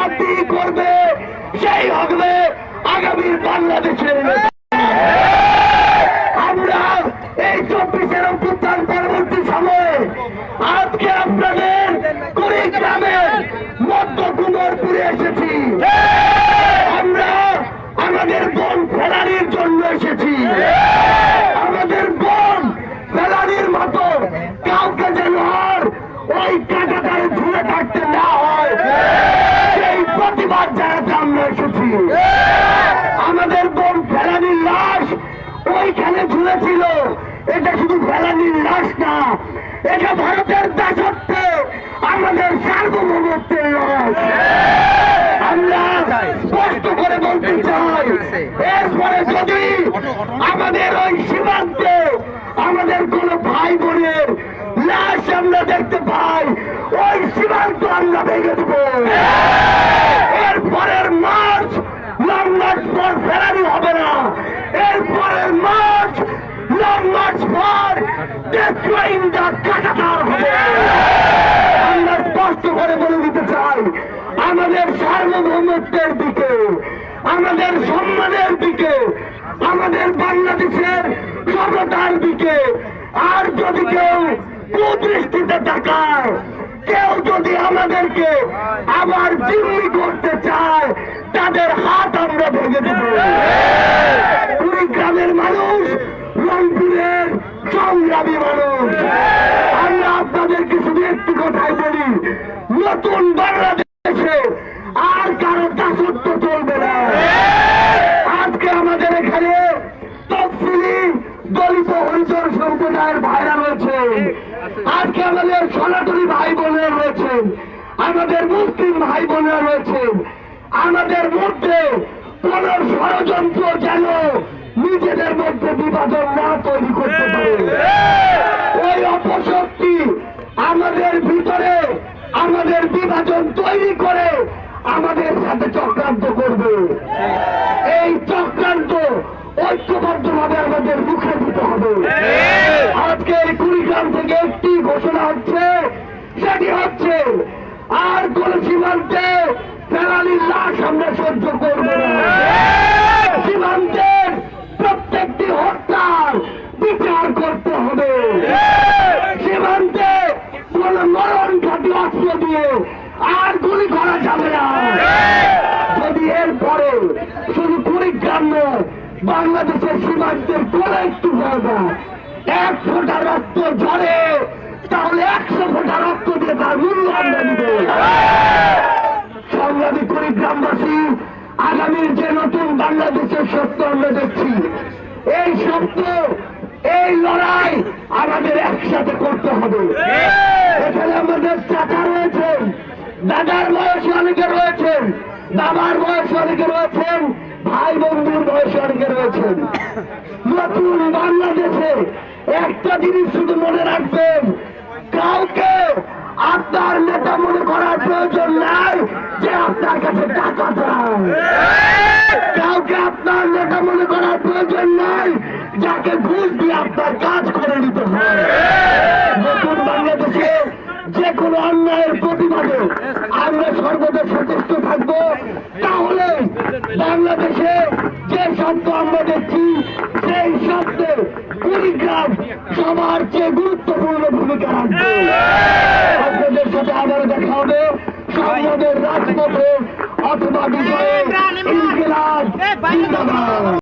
রাজনীতি করবে সেই হবে আগামীর বাংলাদেশের। আমরা এই 24-এর অভ্যুত্থান পরবর্তী সময়ে আজকে আপনাদের কুড়িগ্রামের মধ্য কুমারপুরে এসেছি। আমরা আমাদের বোন ফেলানির জন্য এসেছি। আমাদের বোন ফেলানির মতো কাউকে যেন আর ওই কাঁটাটায় ঝুলে থাকতে না হয় সেই প্রতিবাদ জানাতে আমরা এসেছি। আমাদের বোন ফেলানির লাশ ওইখানে ঝুলেছিল, এটা শুধু ফেলানির লাশ না, এটা ভারতের দাসত্ব, আমাদের সার্বভৌমত্বের লাশ। আমরা স্পষ্ট করে বলতে চাই, এরপরে যদি আমাদের ওই সীমান্তে আমাদের কোন ভাই বোনের লাশ আমরা দেখতে পাই, ওই সীমান্ত আমরা ভেঙে দেব। এরপরের মার্চ লং মার্চ পর ফেরানি হবে না, এরপরের মার্চ লং মার্চ পর ডেস্ট্রয়িং দ্য কাঁটাতার হবে। আমরা স্পষ্ট করে বলে দিতে চাই, আমাদের সার্বভৌমত্বের দিকে, আমাদের সম্মানের দিকে, আমাদের বাংলাদেশের সততার দিকে আর যদি কেউ কুদৃষ্টিতে তাকায়, কেউ যদি আমাদেরকে আবার জিম্মি করতে চায়, তাদের হাত আমরা ভেঙে দেব। কুড়িগ্রামের মানুষ রংপুরের সংগ্রামী মানুষ। আমরা আপনাদেরকে শুধু একটি কথাই বলি, নতুন বাংলাদেশে আর কারো দাসত্ব চলবে না। আজকে আমাদের এখানে তফসিলি দলিত হরিজন সম্প্রদায়ের ভাইরা রয়েছেন, আজকে আমাদের সনাতনী ভাই বোনেরা রয়েছেন, আমাদের মুসলিম ভাই বোনেরা রয়েছেন। আমাদের মধ্যে কোন ষড়যন্ত্র যেন নিজেদের মধ্যে বিভাজন না তৈরি করতে পারে, ওই অপশক্তি আমাদের ভিতরে আমাদের বিভাজন তৈরি করে আমাদের সাথে চক্রান্ত করবে। এই চক্রান্ত ঐক্যবদ্ধভাবে আমাদের মুখে দিতে হবে। আজকে এই কুড়িগ্রাম থেকে একটি ঘোষণা হচ্ছে, সেটি হচ্ছে আর কোন সীমান্তে ফেলানির লাশ আমরা সহ্য করব না। সীমান্তের প্রত্যেকটি হত্যার বিচার করতে হবে। সীমান্তে কোন মরণ ঘাটি অস্ত্র দিয়ে আর গুলি করা যাবে না। যদি এরপরে শুধু কুড়িগ্রাম নয়, বাংলাদেশের সীমান্তের কোন একটু জায়গা এক ফোঁটা রক্ত ঝরে, তাহলে 100 ফোঁটা রক্ত দিয়ে তার মূল্য আমরা নিব। সংগ্রামী কুড়িগ্রামবাসী, আগামীর যে নতুন বাংলাদেশের স্বপ্ন আমরা দেখছি, এই স্বপ্ন, এই লড়াই আমাদের একসাথে করতে হবে। এখানে আমাদের চাচা রয়েছেন, দাদার বয়সে অনেকে রয়েছেন, বাবার বয়সে অনেকে রয়েছেন, ভাই বন্ধুর বয়সে অনেকে রয়েছেন। নতুন বাংলাদেশে একটা জিনিস শুধু মনে রাখবেন, কাউকে আপনার নেতা মনে করার প্রয়োজন নাই যে আপনার কাছে টাকা চায়। কাউকে আপনার নেতা মনে করার প্রয়োজন নাই যাকে ঘুষ দিয়ে আপনার কাজ করে নিতে হয়। নতুন বাংলাদেশে যে কোনো অন্যায়ের প্রতিবাদে আমরা সর্বদা সচেষ্ট থাকবো। তাহলে বাংলাদেশে যে শব্দ আমরা দেখছি, সেই শব্দে কুড়িগ্রাম সবার চেয়ে গুরুত্বপূর্ণ ভূমিকা রাখবে। আপনাদের সাথে আবারও দেখা হবে সংসদের রাজপথে অথবা বিজয়ে। ইনকিলাব জিন্দাবাদ।